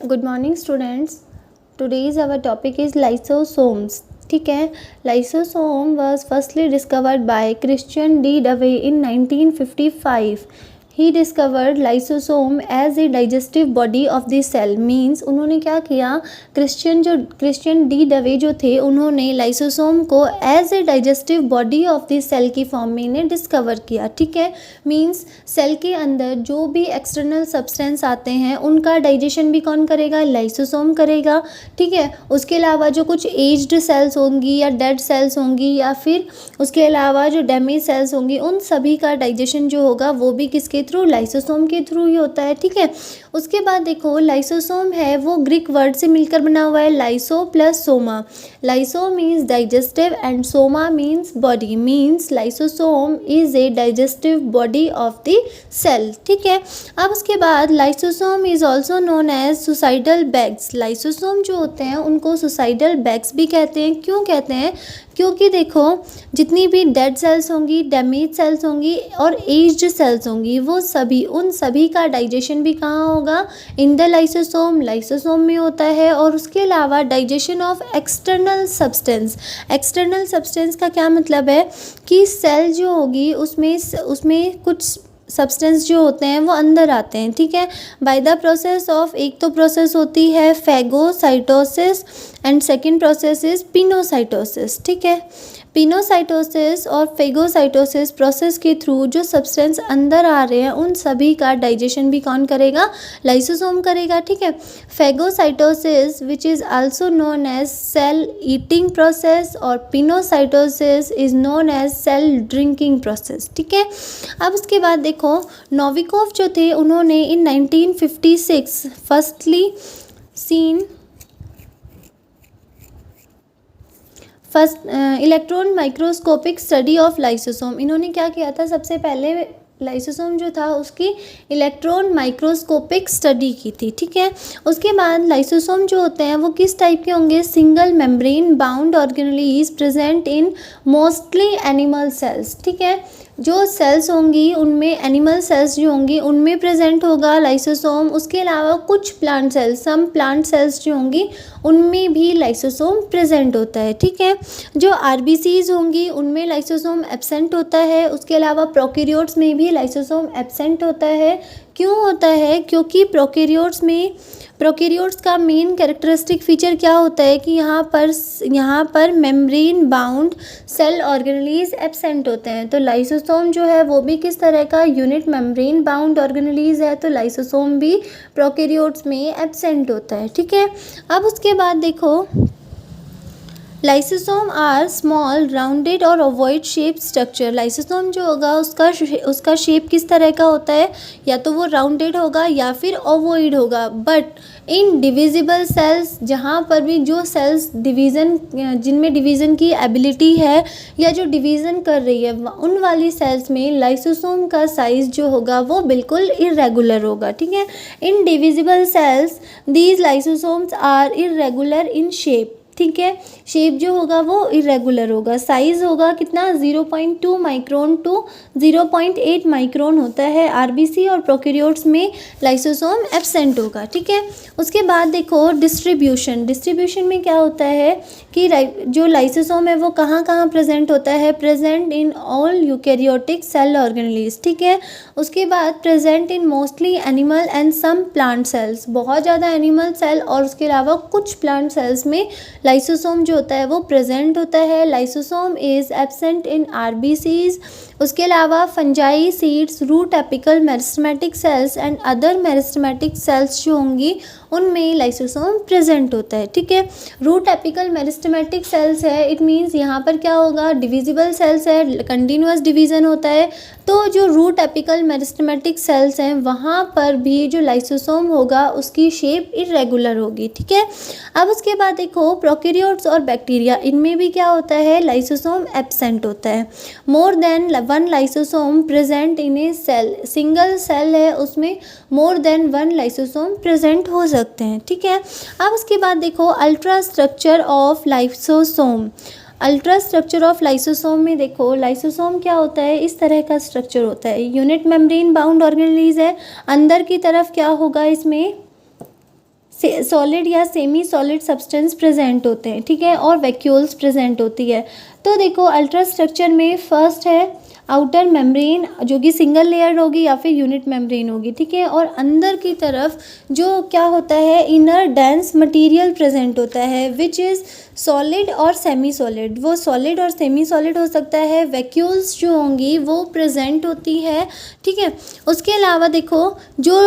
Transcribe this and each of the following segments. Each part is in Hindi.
Good morning students. Today's our topic is lysosomes. ठीक है, lysosome was firstly discovered by Christian de Duve in 1955। He discovered lysosome as a digestive body of the cell. Means उन्होंने क्या किया, क्रिश्चियन डी डवे जो थे उन्होंने लाइसोसोम को as a digestive body of the cell की फॉर्म में इन्हें डिस्कवर किया। ठीक है, मीन्स सेल के अंदर जो भी एक्सटर्नल सब्सटेंस आते हैं उनका डाइजेशन भी कौन करेगा, लाइसोसोम करेगा। ठीक है, उसके अलावा जो कुछ एज्ड सेल्स होंगी या डेड सेल्स होंगी या फिर उसके अलावा जो डैमेज सेल्स होंगी उन सभी का डाइजेशन जो होगा वो भी किसके थ्रू, लाइसोसोम के थ्रू ही होता है। ठीक है, उसके बाद देखो लाइसोसोम है वो ग्रीक वर्ड से मिलकर बना हुआ है, lyso plus soma. Lyso means digestive and soma means body. Means lysosome is a digestive body of the cell. ठीक है, अब उसके बाद lysosome is also known as suicidal bags. Lysosome जो होते हैं उनको सुसाइडल बैग्स भी कहते हैं। क्यों कहते हैं, क्योंकि देखो जितनी भी डेड सेल्स होंगी, डैमेज सेल्स होंगी और एज्ड सेल्स होंगी वो सभी उन सभी का डाइजेशन भी कहाँ होगा, इन द लाइसोसोम, लाइसोसोम में होता है। और उसके अलावा digestion of external substance. External substance का क्या मतलब है कि सेल जो होगी उसमें कुछ सब्सटेंस जो होते हैं वो अंदर आते हैं। ठीक है, बाय द प्रोसेस ऑफ, एक तो प्रोसेस होती है phagocytosis and second process is pinocytosis. ठीक है, पिनोसाइटोसिस और फेगोसाइटोसिस प्रोसेस के थ्रू जो सब्सटेंस अंदर आ रहे हैं उन सभी का डाइजेशन भी कौन करेगा, लाइसोसोम करेगा। ठीक है, phagocytosis which is also known as cell eating process और pinocytosis is known as cell drinking process. ठीक है, अब उसके बाद देखो नोविकोव जो थे उन्होंने in 1956 firstly seen electron microscopic study of lysosome. इन्होंने क्या किया था, सबसे पहले लाइसोसोम जो था उसकी इलेक्ट्रॉन माइक्रोस्कोपिक स्टडी की थी। ठीक है, उसके बाद लाइसोसोम जो होते हैं वो किस टाइप के होंगे, single membrane bound organelles present in mostly animal cells. ठीक है, जो सेल्स होंगी उनमें एनिमल सेल्स जो होंगी उनमें प्रेजेंट होगा लाइसोसोम। उसके अलावा कुछ plant cells, some plant cells जो होंगी उनमें भी लाइसोसोम प्रेजेंट होता है। ठीक है, जो आरबीसीज होंगी उनमें लाइसोसोम एब्सेंट होता है। उसके अलावा प्रोकैरियोट्स में भी लाइसोसोम एब्सेंट होता है। क्यों होता है, क्योंकि प्रोकैरियोट्स का मेन कैरेक्टरिस्टिक फीचर क्या होता है कि यहाँ पर membrane bound cell organelles absent होते हैं। तो लाइसोसोम जो है वो भी किस तरह का, यूनिट मेम्ब्रेन बाउंड ऑर्गेनेलीज है, तो लाइसोसोम भी प्रोकैरियोट्स में एब्सेंट होता है। ठीक है, अब उसके बाद देखो लाइसोसोम आर स्मॉल राउंडेड और ओवॉइड शेप स्ट्रक्चर। लाइसोसोम जो होगा उसका शेप किस तरह का होता है, या तो वो राउंडेड होगा या फिर ओवॉइड होगा। बट इन डिविजिबल सेल्स, जहाँ पर भी जो सेल्स जिनमें डिवीज़न की एबिलिटी है या जो डिवीज़न कर रही है उन वाली सेल्स में लाइसोसोम का साइज़ जो होगा वो बिल्कुल इरेगुलर होगा। ठीक है, in divisible cells these lysosomes are irregular in shape. ठीक है, शेप जो होगा वो इरेगुलर होगा। साइज़ होगा कितना, 0.2 माइक्रोन टू 0.8 माइक्रोन होता है। आरबीसी और प्रोकैरियोट्स में लाइसोसोम एब्सेंट होगा। ठीक है, उसके बाद देखो डिस्ट्रीब्यूशन में क्या होता है कि जो लाइसोसोम है वो कहाँ कहाँ प्रेजेंट होता है, present in all eukaryotic cell organelles. ठीक है, उसके बाद present in mostly animal and some plant cells, बहुत ज़्यादा एनिमल सेल और उसके अलावा कुछ प्लांट सेल्स में लाइसोसोम जो होता है वो प्रेजेंट होता है। Lysosome is absent in RBCs. उसके अलावा fungi, seeds, root apical meristematic cells and other meristematic cells जो होंगी उनमें लाइसोसोम प्रेजेंट होता है। ठीक है, रूट एपिकल मेरिस्टेमेटिक सेल्स है, इट मीन्स यहाँ पर क्या होगा, डिविजिबल सेल्स है, कंटिन्यूअस डिवीज़न होता है। तो जो रूट एपिकल मेरिस्टेमेटिक सेल्स हैं वहाँ पर भी जो लाइसोसोम होगा उसकी शेप इरेगुलर होगी। ठीक है, अब उसके बाद देखो प्रोकैरियोट्स और बैक्टीरिया, इनमें भी क्या होता है, लाइसोसोम एब्सेंट होता है। More than one lysosome present in a cell, single cell है उसमें more than one lysosome present हो सकते हैं। ठीक है, अब उसके बाद देखो ultra structure of lysosome. Ultra structure of lysosome में देखो लाइसोसोम क्या होता है, इस तरह का स्ट्रक्चर होता है। यूनिट मेम्ब्रेन बाउंड ऑर्गेनेलीज है, अंदर की तरफ क्या होगा, इसमें सॉलिड या सेमी सॉलिड सब्सटेंस प्रेजेंट होते हैं, ठीक है, और वैक्यूल्स प्रेजेंट होती है। तो देखो अल्ट्रा स्ट्रक्चर में फर्स्ट है आउटर मेम्ब्रेन, जो कि सिंगल लेयर होगी या फिर यूनिट मेम्ब्रेन होगी, ठीक है, और अंदर की तरफ जो क्या होता है, इनर डेंस मटेरियल प्रेजेंट होता है विच इज़ सॉलिड और सेमी सॉलिड। वो सॉलिड और सेमी सॉलिड हो सकता है। वैक्यूल्स जो होंगी वो प्रेजेंट होती है, ठीक है। उसके अलावा देखो जो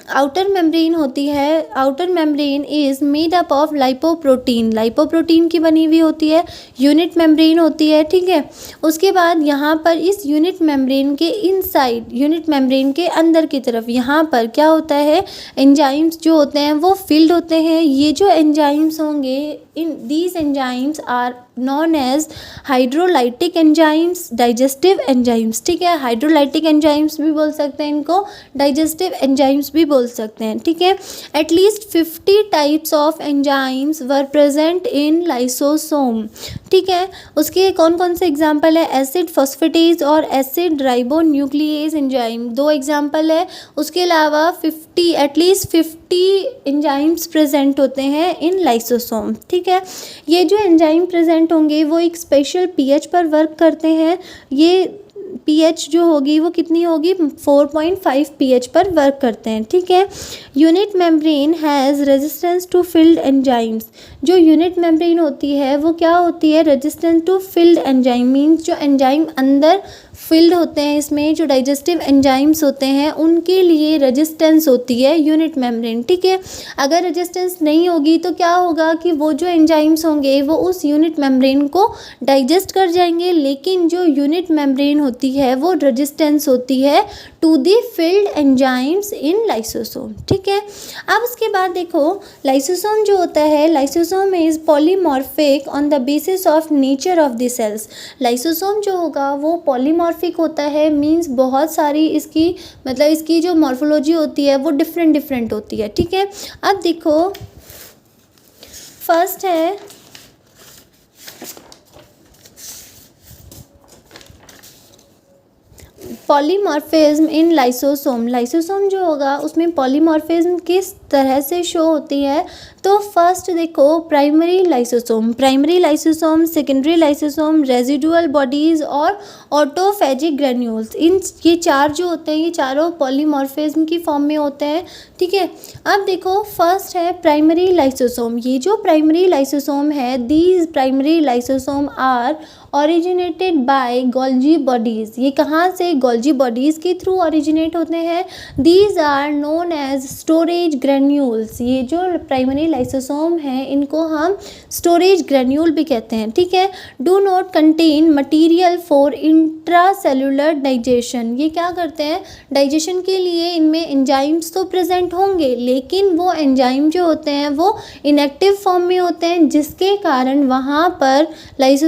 आउटर मेम्ब्रेन होती है, outer membrane is made up of lipoprotein, lipoprotein की बनी हुई होती है। यूनिट मेम्ब्रेन होती है, ठीक है। उसके बाद यहाँ पर इस यूनिट मेम्ब्रेन के इनसाइड, यूनिट मेम्ब्रेन के अंदर की तरफ यहाँ पर क्या होता है, एंजाइम्स जो होते हैं वो फिल्ड होते हैं। ये जो एंजाइम्स होंगे, इन these enzymes are known as hydrolytic enzymes, digestive enzymes, ठीक है। हाइड्रोलाइटिक एंजाइम्स भी बोल सकते हैं इनको, डाइजेस्टिव एंजाइम्स भी बोल सकते हैं, ठीक है। At least 50 types of enzymes were present in lysosome, ठीक है। उसके कौन कौन से एग्जाम्पल है, एसिड फॉस्फेटेज और एसिड राइबोन्यूक्लिएज एंजाइम, 2 एग्जाम्पल है। उसके अलावा 50 एटलीस्ट 50 एंजाइम्स प्रेजेंट होते हैं इन लाइसोसोम, ठीक है। ये जो एंजाइम प्रेजेंट होंगे वो एक स्पेशल पीएच पर वर्क करते हैं। ये पीएच जो होगी वो कितनी होगी, 4.5 पीएच पर वर्क करते हैं, ठीक है। Unit membrane has resistance to filled enzymes, जो यूनिट मेम्ब्रेन होती है वो क्या होती है, resistance to filled enzyme, means जो एंजाइम अंदर फिल्ड होते हैं, इसमें जो डाइजेस्टिव एंजाइम्स होते हैं उनके लिए रेजिस्टेंस होती है यूनिट मेम्ब्रेन, ठीक है। अगर रेजिस्टेंस नहीं होगी तो क्या होगा कि वो जो एंजाइम्स होंगे वो उस यूनिट मेम्ब्रेन को डाइजेस्ट कर जाएंगे, लेकिन जो यूनिट मेम्ब्रेन होती है वो रेजिस्टेंस होती है to the filled enzymes in lysosome, ठीक है। अब उसके बाद देखो लाइसोसोम जो होता है, lysosome is polymorphic on the basis of nature of the cells. Lysosome जो होगा वो पॉलीमॉर्फिक होता है, मीन्स बहुत सारी इसकी मतलब इसकी जो मॉर्फोलॉजी होती है वो डिफरेंट डिफरेंट होती है, ठीक है। अब देखो फर्स्ट है पॉलीमॉर्फिज्म इन लाइसोसोम। लाइसोसोम जो होगा उसमें पॉलीमॉर्फिज्म किस तरह से शो होती है, तो फर्स्ट देखो primary lysosome, primary lysosome, secondary lysosome, residual bodies और ऑटोफेजिक ग्रेन्यूल्स, इन ये 4 जो होते हैं ये चारों पॉलीमॉर्फिज्म की फॉर्म में होते हैं, ठीक है। अब देखो फर्स्ट है प्राइमरी लाइसोसोम। ये जो प्राइमरी लाइसोसोम है, these primary lysosome are originated by Golgi bodies. ये कहाँ से, गोल्जी बॉडीज़ के थ्रू ओरिजिनेट होते हैं। These are known as storage granules. ये जो प्राइमरी लाइसोसोम है इनको हम स्टोरेज ग्रेन्यूल भी कहते हैं, ठीक है। Do not contain material for intracellular digestion. ये क्या करते हैं, डाइजेशन के लिए इनमें एंजाइम्स तो प्रेजेंट होंगे, लेकिन वो एंजाइम जो होते हैं वो इनएक्टिव फॉर्म में होते हैं, जिसके कारण वहाँ पर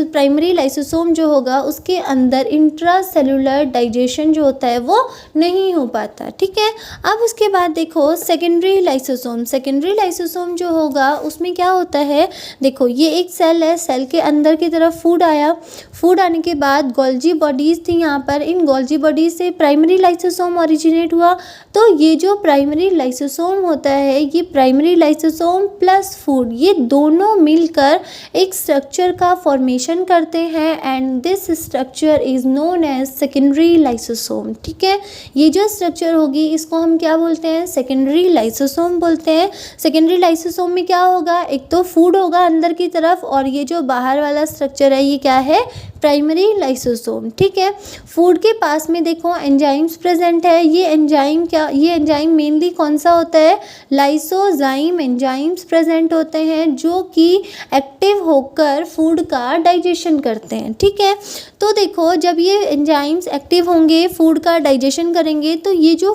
प्राइमरी लाइसोसोम जो होगा उसके अंदर इंट्रासेलुलर डाइजेशन जो होता है वो नहीं हो पाता, ठीक है। अब उसके बाद देखो सेकेंडरी लाइसोसोम। सेकेंडरी लाइसोसोम जो होगा उसमें क्या होता है, देखो ये एक सेल है, सेल के अंदर की तरफ फूड आया, फूड आने के बाद गोल्जी बॉडीज़ थी यहाँ पर, इन गोल्जी बॉडीज़ से प्राइमरी लाइसोसोम ओरिजिनेट हुआ। तो ये जो प्राइमरी लाइसोसोम होता है, ये प्राइमरी लाइसोसोम प्लस फूड, ये दोनों मिलकर एक स्ट्रक्चर का फॉर्मेशन करते हैं and this structure is known as secondary lysosome, ठीक है। ये जो स्ट्रक्चर होगी इसको हम क्या बोलते हैं, सेकेंडरी लाइसोसोम बोलते हैं। सेकेंडरी लाइसोसोम में क्या होगा, एक तो फूड होगा अंदर की तरफ, और ये जो बाहर वाला स्ट्रक्चर है ये क्या है, प्राइमरी लाइसोसोम, ठीक है। फूड के पास में देखो एंजाइम्स प्रेजेंट है। ये एंजाइम क्या, ये एंजाइम मेनली कौन सा होता है, लाइसोजाइम एंजाइम्स प्रेजेंट होते हैं जो कि एक्टिव होकर फूड का डाइजेशन करते हैं, ठीक है। तो देखो जब ये एंजाइम्स एक्टिव होंगे, फूड का डाइजेशन करेंगे, तो ये जो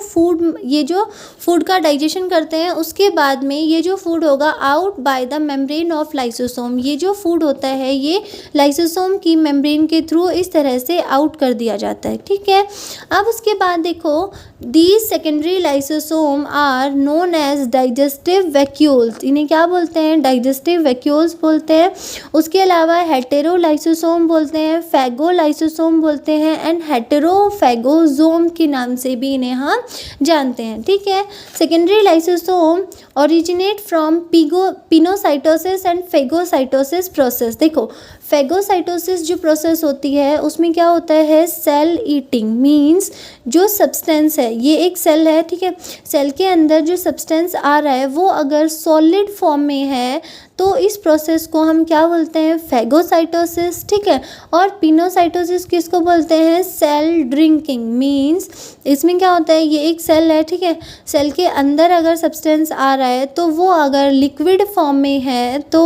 फूड का डाइजेशन करते हैं उसके बाद में ये जो फूड होगा out by the membrane of lysosome. ये जो फूड होता है ये लाइसोसोम की मेम्ब्रेन एंजाइम के थ्रू इस तरह से आउट कर दिया जाता है, ठीक है। अब उसके बाद देखो, these secondary lysosome are known as digestive vacuoles, इन्हें क्या बोलते हैं, डाइजेस्टिव वैक्यूल्स बोलते हैं। उसके अलावा हेटेरोलाइसोसोम बोलते हैं, फैगोलाइसोसोम बोलते हैं एंड हेटेरोफैगोसोम के नाम से भी इन्हें हम जानते हैं, ठीक है। Secondary lysosome originate from pinocytosis and phagocytosis process. देखो, फेगोसाइटोसिस जो प्रोसेस होती है उसमें क्या होता है, सेल ईटिंग, मींस जो सब्सटेंस है, ये एक सेल है, ठीक है, सेल के अंदर जो सब्सटेंस आ रहा है वो अगर सॉलिड फॉर्म में है तो इस प्रोसेस को हम क्या बोलते हैं, फेगोसाइटोसिस, ठीक है। और पिनोसाइटोसिस किसको बोलते हैं, सेल ड्रिंकिंग, मींस इसमें क्या होता है, ये एक सेल है, ठीक है, सेल के अंदर अगर सब्सटेंस आ रहा है तो वो अगर लिक्विड फॉर्म में है तो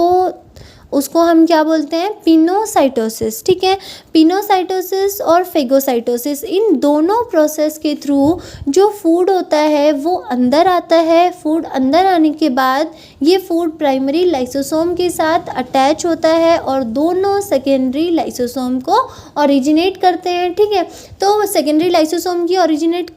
उसको हम क्या बोलते हैं, पिनोसाइटोसिस, ठीक है। पिनोसाइटोसिस और फेगोसाइटोसिस, इन दोनों प्रोसेस के थ्रू जो फूड होता है वो अंदर आता है। फूड अंदर आने के बाद ये फूड प्राइमरी लाइसोसोम के साथ अटैच होता है और दोनों सेकेंडरी लाइसोसोम को ओरिजिनेट करते हैं, ठीक है। तो सेकेंडरी लाइसोसोम की ओरिजिनेट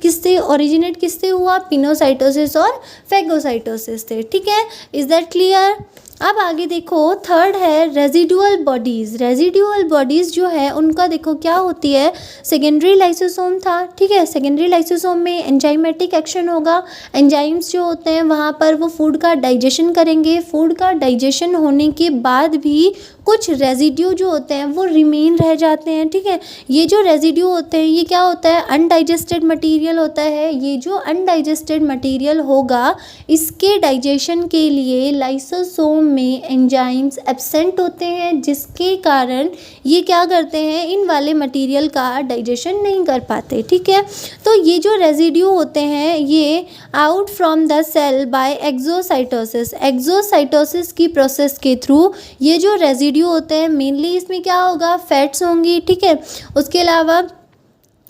किससे हुआ, पिनोसाइटोसिस और फेगोसाइटोसिस से, ठीक है। Is that clear. अब आगे देखो, थर्ड है रेजिडुअल बॉडीज़। रेजिडुअल बॉडीज़ जो है उनका देखो क्या होती है, सेकेंडरी लाइसोसोम था, ठीक है, सेकेंडरी लाइसोसोम में एंजाइमेटिक एक्शन होगा, एंजाइम्स जो होते हैं वहाँ पर वो फूड का डाइजेशन करेंगे। फूड का डाइजेशन होने के बाद भी कुछ रेजिड्यू जो होते हैं वो रिमेन रह जाते हैं, ठीक है। ये जो रेजिड्यू होते हैं ये क्या होता है, अनडाइजेस्टेड मटेरियल होता है। ये जो अनडाइजेस्टेड मटेरियल होगा इसके डाइजेशन के लिए लाइसोसोम में एंजाइम्स एब्सेंट होते हैं, जिसके कारण ये क्या करते हैं, इन वाले मटेरियल का डाइजेशन नहीं कर पाते, ठीक है। तो ये जो रेजिड्यू होते हैं ये out from the cell by exocytosis, exocytosis की प्रोसेस के थ्रू ये जो रेजिड्यू होते हैं, मेनली इसमें क्या होगा, फैट्स होंगी, ठीक है। उसके अलावा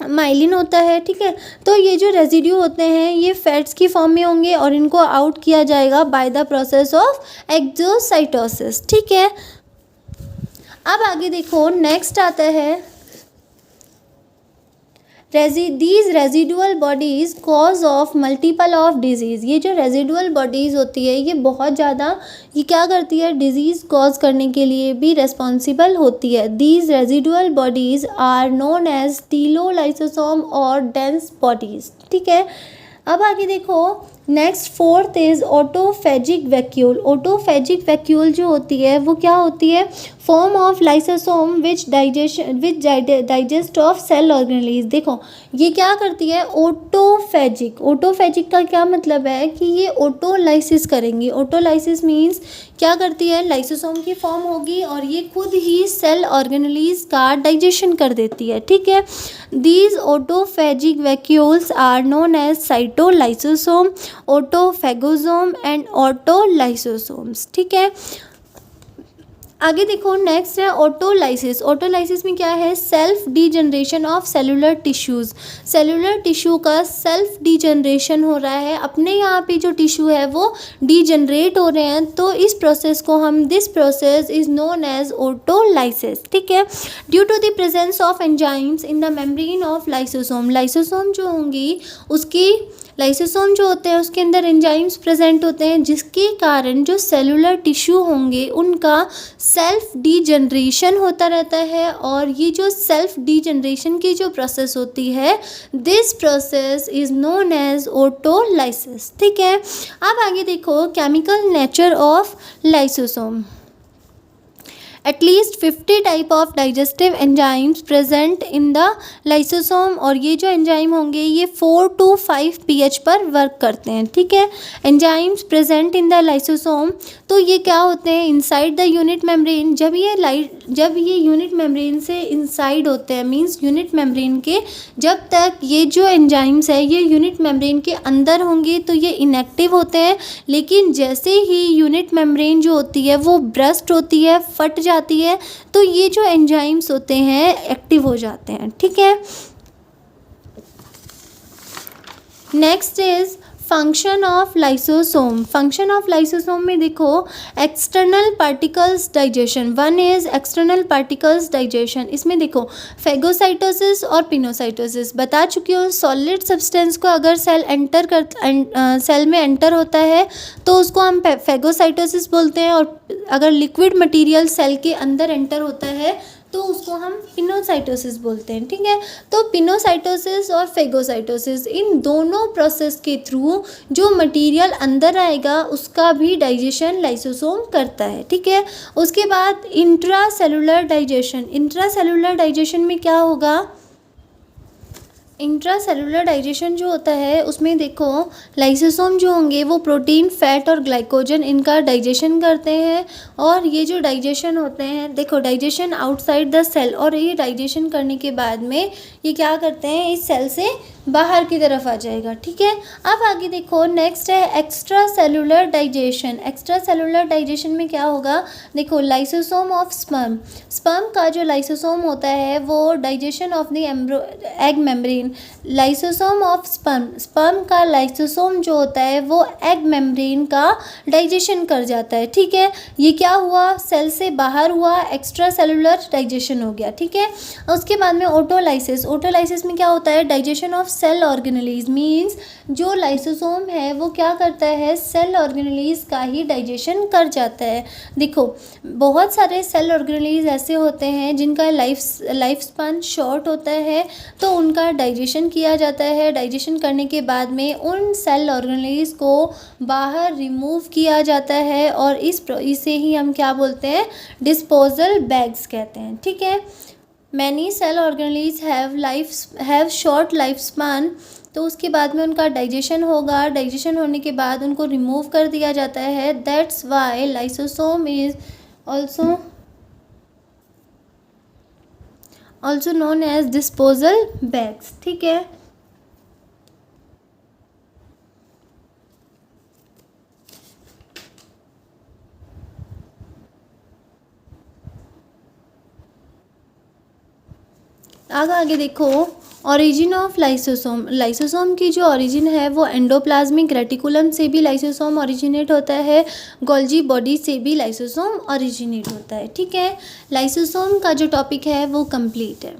माइलिन होता है, ठीक है। तो ये जो रेजिड्यू होते हैं ये फैट्स की फॉर्म में होंगे और इनको आउट किया जाएगा by the process of exocytosis, ठीक है। अब आगे देखो, नेक्स्ट आता है these residual bodies cause of multiple of disease. ये जो रेजिडुअल बॉडीज़ होती है ये बहुत ज़्यादा, ये क्या करती है, डिजीज़ कॉज करने के लिए भी रेस्पॉन्सिबल होती है। These residual bodies are known as telolysosome और डेंस बॉडीज़, ठीक है। अब आगे देखो, next fourth is autophagic vacuole. Autophagic vacuole जो होती है वो क्या होती है, form of lysosome which digest of cell organelles. देखो ये क्या करती है, ऑटोफेजिक। ऑटोफेजिक का क्या मतलब है कि ये ऑटोलाइसिस करेंगी। ऑटोलाइसिस मीन्स क्या करती है, लाइसोसोम की फॉर्म होगी और ये खुद ही सेल ऑर्गेनेलीज का डाइजेशन कर देती है, ठीक है। These autophagic vacuoles are known as cytolysosome, autophagosome and autolysosomes, ठीक है। आगे देखो, नेक्स्ट है ऑटोलाइसिस। ऑटोलाइसिस में क्या है, self degeneration of cellular tissues. Cellular tissue का सेल्फ डीजनरेशन हो रहा है, अपने यहाँ पे जो टिश्यू है वो डीजनरेट हो रहे हैं, तो इस प्रोसेस को हम, this process is known as autolysis, ठीक है। Due to the presence of enzymes in the membrane of lysosome. Lysosome जो होंगी उसकी, लाइसोसोम जो होते हैं उसके अंदर एंजाइम्स प्रेजेंट होते हैं, जिसके कारण जो सेलुलर टिश्यू होंगे उनका सेल्फ डीजनरेशन होता रहता है। और ये जो सेल्फ डीजनरेशन की जो प्रोसेस होती है, this process is known as autolysis, ठीक है। अब आगे देखो, chemical nature of lysosome. At least 50 type of digestive enzymes present in the lysosome. और ये जो एंजाइम होंगे ये 4 to 5 pH पर वर्क करते हैं, ठीक है। Enzymes present in the lysosome, तो ये क्या होते हैं, इनसाइड द यूनिट मेम्ब्रेन। जब ये यूनिट मेम्ब्रेन से इनसाइड होते हैं, मींस यूनिट मेम्ब्रेन के, जब तक ये जो एंजाइम्स है ये यूनिट मेम्ब्रेन के अंदर होंगे तो ये इनएक्टिव होते हैं, लेकिन जैसे ही यूनिट मेम्ब्रेन जो होती है वो ब्रस्ट होती है, फट जाती है, तो ये जो एंजाइम्स होते हैं एक्टिव हो जाते हैं, ठीक है। Next is function of lysosome, function of lysosome में देखो external particles digestion, one is external particles digestion. इसमें देखो फेगोसाइटोसिस और पिनोसाइटोसिस बता चुकी हूँ। सॉलिड सब्सटेंस को अगर सेल में एंटर होता है तो उसको हम फेगोसाइटोसिस बोलते हैं, और अगर लिक्विड मटेरियल सेल के अंदर एंटर होता है तो उसको हम पिनोसाइटोसिस बोलते हैं। ठीक है, तो पिनोसाइटोसिस और फेगोसाइटोसिस इन दोनों प्रोसेस के थ्रू जो मटेरियल अंदर आएगा उसका भी डाइजेशन लाइसोसोम करता है। ठीक है, उसके बाद intra cellular digestion, intra cellular digestion में क्या होगा, इंट्रा सेलुलर डाइजेशन जो होता है उसमें देखो लाइसोसोम जो होंगे वो प्रोटीन, फैट और ग्लाइकोजन इनका डाइजेशन करते हैं। और ये जो डाइजेशन होते हैं, देखो डाइजेशन आउटसाइड द सेल, और ये डाइजेशन करने के बाद में ये क्या करते हैं, इस सेल से बाहर की तरफ आ जाएगा। ठीक है, अब आगे देखो नेक्स्ट है extra cellular digestion. Extra cellular digestion में क्या होगा, देखो लाइसोसोम ऑफ स्पर्म, स्पर्म का जो लाइसोसोम होता है वो digestion of the egg membrane, lysosome of sperm, sperm का लाइसोसोम जो होता है वो एग मेम्ब्रेन का डाइजेशन कर जाता है। ठीक है, ये क्या हुआ, सेल से बाहर हुआ, एक्स्ट्रा सेलुलर डाइजेशन हो गया। ठीक है, उसके बाद में ऑटोलाइसिस, ऑटोलाइसिस में क्या होता है, digestion of cell organelles, means जो लाइसोसोम है वो क्या करता है, सेल ऑर्गेनेलीज का ही डाइजेशन कर जाता है। देखो बहुत सारे सेल ऑर्गेनेलीज ऐसे होते हैं जिनका लाइफ स्पान शॉर्ट होता है, तो उनका डाइजेशन किया जाता है। डाइजेशन करने के बाद में उन सेल ऑर्गेनेलीज को बाहर रिमूव किया जाता है, और इसे ही हम क्या बोलते हैं, डिस्पोजल बैग्स कहते हैं। ठीक है, many cell organelles have short life span, तो उसके बाद में उनका डाइजेशन होगा, डाइजेशन होने के बाद उनको रिमूव कर दिया जाता है। That's why lysosome is also known as disposal bags. ठीक है, आगे देखो ओरिजिन ऑफ लाइसोसोम, लाइसोसोम की जो ओरिजिन है वो एंडोप्लाज्मिक रेटिकुलम से भी लाइसोसोम ओरिजिनेट होता है, गोल्जी बॉडी से भी लाइसोसोम ओरिजिनेट होता है। ठीक है, लाइसोसोम का जो टॉपिक है वो कंप्लीट है।